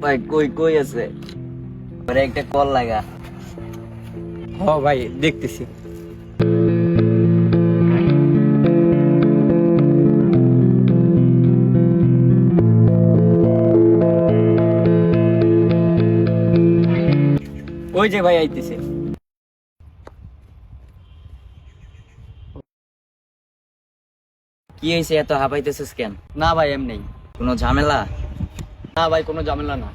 ভাই কই কই আছে? ওরে একটা কল লাগা। হ ভাই দেখতেছি। ওই যে ভাই আইতেছে। কি হয়েছে, এত হাঁপাইতেছিস কেন? না ভাই এমনি। কোনো ঝামেলা? না ভাই কোনো ঝামেলা না।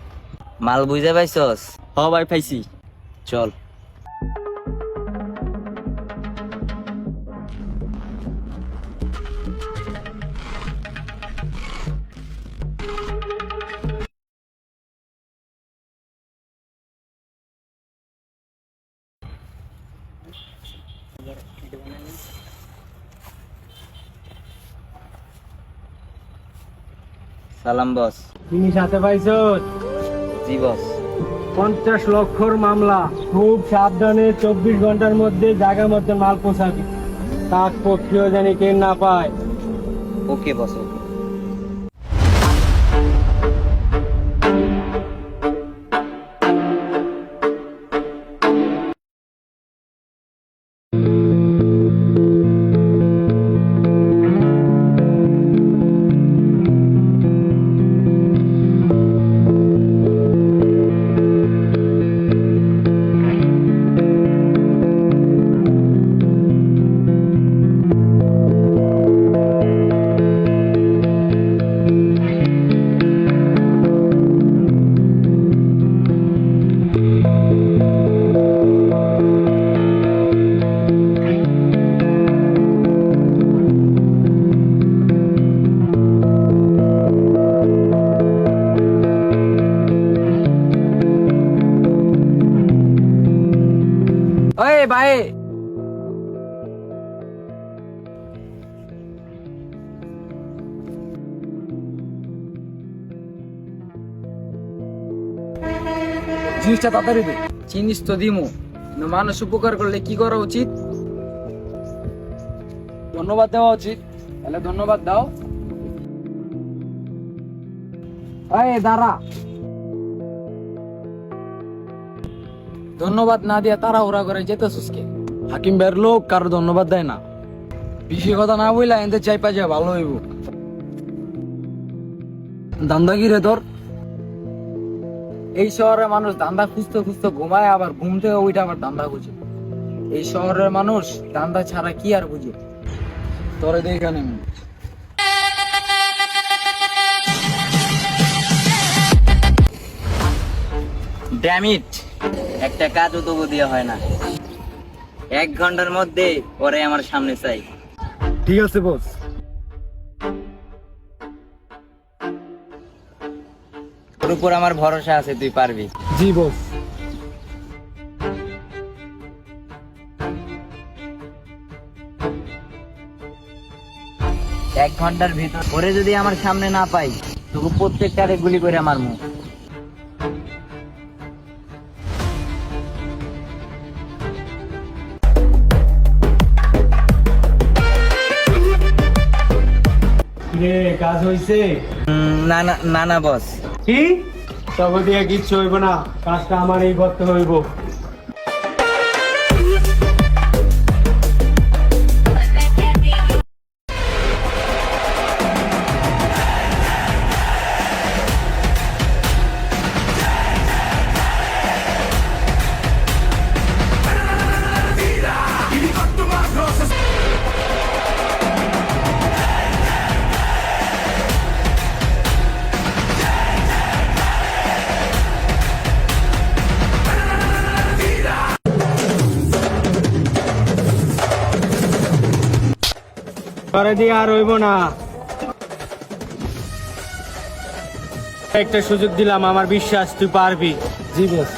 মাল বুঝে পাইছস? হ ভাই পাইছি। চল। সালাম বস। তিনি সাথে পাইছো জি বস। 50 লক্ষর মামলা, খুব সাবধানে 24 ঘন্টার মধ্যে জায়গা মতো মাল পৌঁছাবি। কাক পক্ষীও জানি কে না পায়। ওকে বস, ওকে। ওই ভাই জিনিসটা তাড়াতাড়ি দে। জিনিস তো দিমু, কিন্তু মানুষ উপকার করলে কি করা উচিত? ধন্যবাদ দেওয়া উচিত। তাহলে ধন্যবাদ দাও। এই দাঁড়া। ধন্যবাদ না দিয়া তারা ওরা করে যেতেছিস কে? হাকিম বের লোক কারো ধন্যবাদ দেয় না। বেশি কথা না বইলা এনতে চাই পাই যা ভালো হইব। দান্দা কি রে তোর? এই শহরের মানুষ দান্দা খুঁজতে খুঁজতে ঘুমায়, আবার ঘুম থেকে ওইটা আবার দান্দা খুঁজে। এই শহরের মানুষ দান্দা ছাড়া কি আর বুঝে? তোরে দেখা নেই। ড্যামিট, একটা কাজও তবু দিয়ে হয় না। 1 ঘন্টার মধ্যে ওরে আমার সামনে চাই। ঠিক আছে বস। তোর উপর আমার ভরসা আছে, তুই পারবি। জি বস। এক ঘন্টার ভিতর ওরে যদি আমার সামনে না পাই, তবু প্রত্যেকটারে গুলি করে আমার মুখ। রে কাজ হইছে? না না না না বস। কি তবে দিয়ে কিচ্ছু হইব না, কাজটা আমারই করতে হইব। করে দিয়ে আর হইব না। একটা সুযোগ দিলাম, আমার বিশ্বাস তুই পারবি। জি বস।